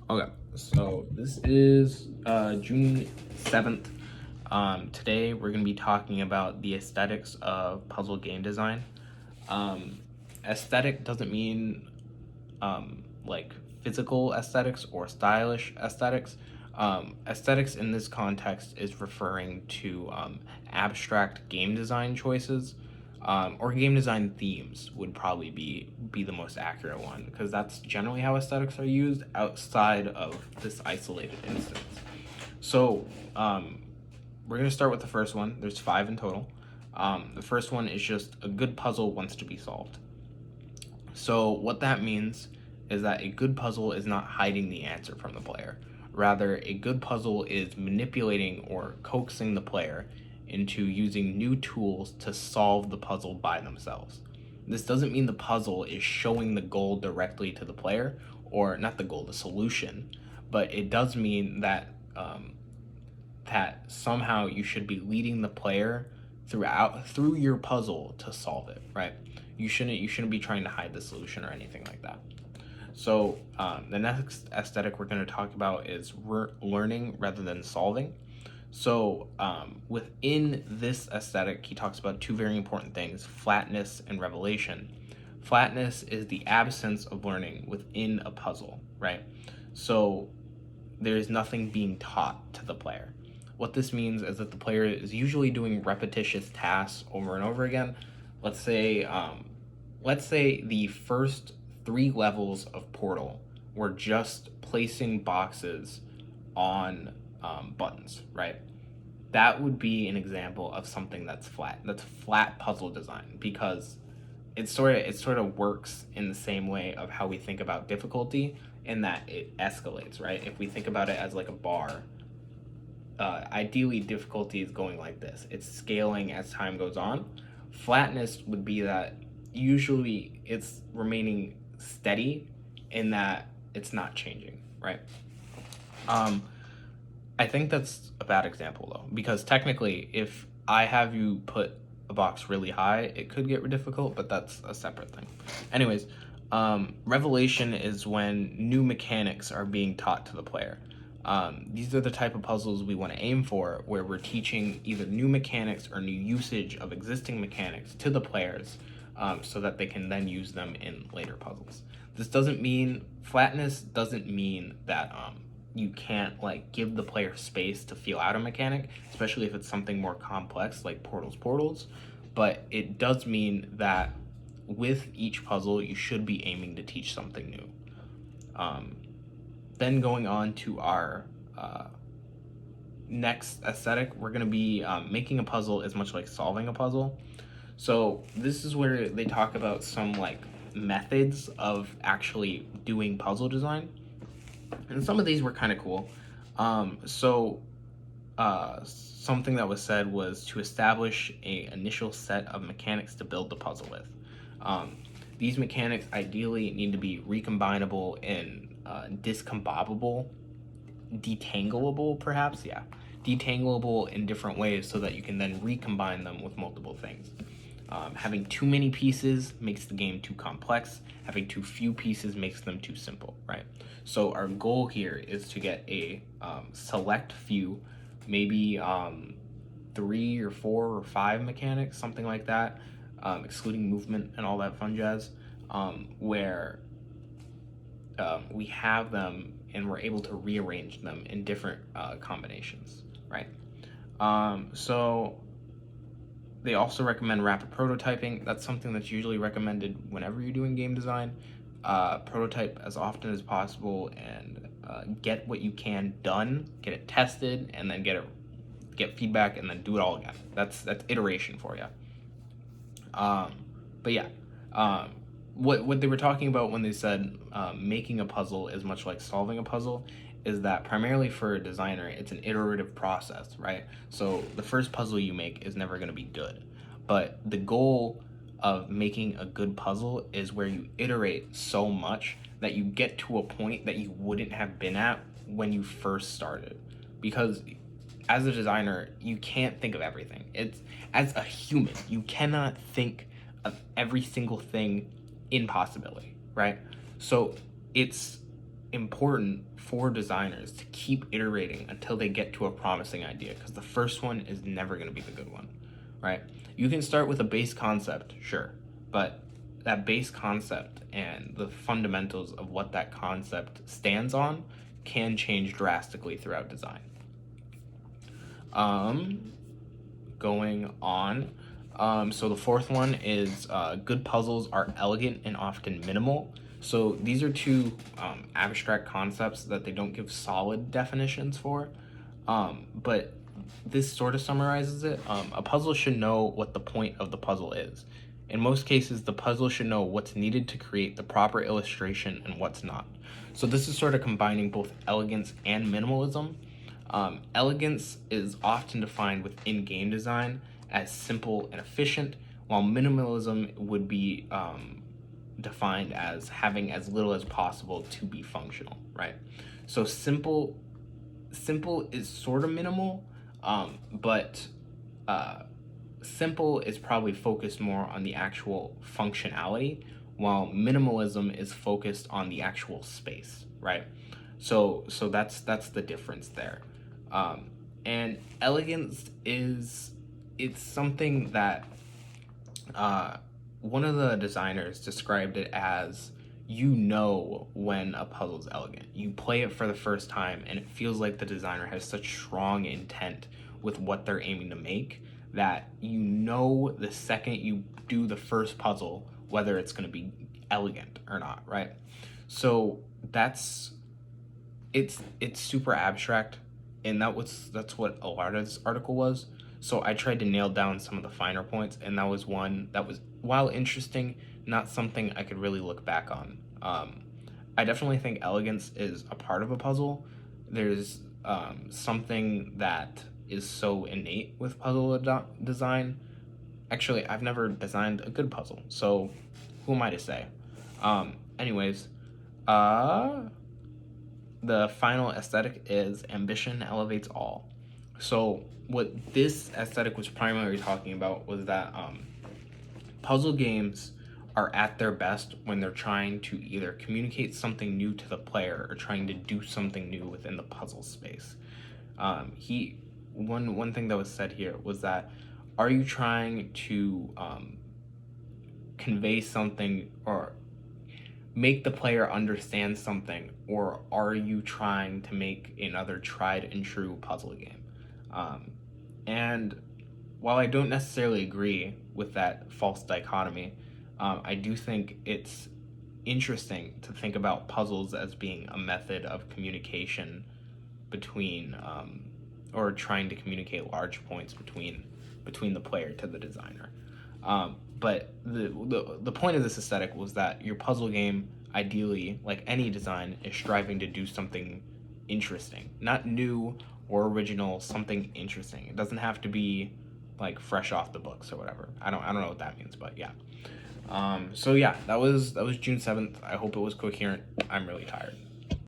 Okay, so this is June 7th. Today we're going to be talking about the aesthetics of puzzle game design. Um, Aesthetic doesn't mean like physical aesthetics or stylish aesthetics. Aesthetics in this context is referring to abstract game design choices, or game design themes would probably be the most accurate one, because that's generally how aesthetics are used outside of this isolated instance. So we're gonna start with the first one. There's five in total. The first one is just a good puzzle wants to be solved. So what that means is that a good puzzle is not hiding the answer from the player. Rather, a good puzzle is manipulating or coaxing the player into using new tools to solve the puzzle by themselves. This doesn't mean the puzzle is showing the goal directly to the player, or not the goal, the solution, but it does mean that that somehow you should be leading the player through your puzzle to solve it, right? You shouldn't be trying to hide the solution or anything like that. So the next aesthetic we're going to talk about is learning rather than solving. So within this aesthetic, he talks about two very important things: flatness and revelation. Flatness is the absence of learning within a puzzle, right? So there is nothing being taught to the player. What this means is that the player is usually doing repetitious tasks over and over again. Let's say, let's say the first three levels of Portal were just placing boxes on buttons, right? That would be an example of something that's flat. That's flat puzzle design, because it sort of works in the same way of how we think about difficulty, in that it escalates, right? If we think about it as like a bar, ideally difficulty is going like this. It's scaling as time goes on. Flatness would be that usually it's remaining steady, in that it's not changing, right? Um, I think that's a bad example though, because technically, if I have you put a box really high, it could get difficult, but that's a separate thing. Anyways, revelation is when new mechanics are being taught to the player. These are the type of puzzles we want to aim for, where we're teaching either new mechanics or new usage of existing mechanics to the players, so that they can then use them in later puzzles. This doesn't mean flatness doesn't mean that you can't like give the player space to feel out a mechanic, especially if it's something more complex like portals. But it does mean that with each puzzle, you should be aiming to teach something new. Um, then going on to our next aesthetic, we're going to be making a puzzle is much like solving a puzzle. So this is where they talk about some like methods of actually doing puzzle design, and some of these were kind of cool. Something that was said was to establish a initial set of mechanics to build the puzzle with. Um, these mechanics ideally need to be recombinable and discombobable, detangleable, perhaps, yeah, detangleable in different ways, so that you can then recombine them with multiple things. Having too many pieces makes the game too complex. Having too few pieces makes them too simple, right? So our goal here is to get a select few, maybe three or four or five mechanics, something like that, excluding movement and all that fun jazz, where we have them and we're able to rearrange them in different combinations, right? So they also recommend rapid prototyping. That's something that's usually recommended whenever you're doing game design. Prototype as often as possible, and get what you can done, get it tested, and then get feedback, and then do it all again. That's iteration for you. Um, but yeah, um, what they were talking about when they said making a puzzle is much like solving a puzzle is that primarily for a designer, it's an iterative process, right? So the first puzzle you make is never going to be good, but the goal of making a good puzzle is where you iterate so much that you get to a point that you wouldn't have been at when you first started, because as a designer, you can't think of everything. It's as a human, you cannot think of every single thing in possibility, right? So it's important for designers to keep iterating until they get to a promising idea, because the first one is never going to be the good one, right? You can start with a base concept, sure, but that base concept and the fundamentals of what that concept stands on can change drastically throughout design. Going on, so the fourth one is good puzzles are elegant and often minimal. So these are two abstract concepts that they don't give solid definitions for, but this sort of summarizes it. A puzzle should know what the point of the puzzle is. In most cases, the puzzle should know what's needed to create the proper illustration and what's not. So this is sort of combining both elegance and minimalism. Elegance is often defined within game design as simple and efficient, while minimalism would be defined as having as little as possible to be functional, right? So simple is sort of minimal, but simple is probably focused more on the actual functionality, while minimalism is focused on the actual space, right? So that's the difference there. And elegance it's something that one of the designers described it as, you know when a puzzle's elegant. You play it for the first time and it feels like the designer has such strong intent with what they're aiming to make that you know the second you do the first puzzle whether it's going to be elegant or not, right? So it's super abstract, and that's what a lot of this article was. So I tried to nail down some of the finer points, and that was one that was, while interesting, not something I could really look back on. I definitely think elegance is a part of a puzzle. There's something that is so innate with puzzle design. Actually, I've never designed a good puzzle, so who am I to say? Anyways, the final aesthetic is ambition elevates all. So what this aesthetic was primarily talking about was that puzzle games are at their best when they're trying to either communicate something new to the player or trying to do something new within the puzzle space. One thing that was said here was that, are you trying to convey something or make the player understand something, or are you trying to make another tried and true puzzle game? And while I don't necessarily agree with that false dichotomy, I do think it's interesting to think about puzzles as being a method of communication between, or trying to communicate large points between the player to the designer. But the point of this aesthetic was that your puzzle game, ideally, like any design, is striving to do something interesting, not new or original, something interesting. It doesn't have to be like fresh off the books or whatever. I don't know what that means, but yeah. So yeah, that was June 7th. I hope it was coherent. I'm really tired.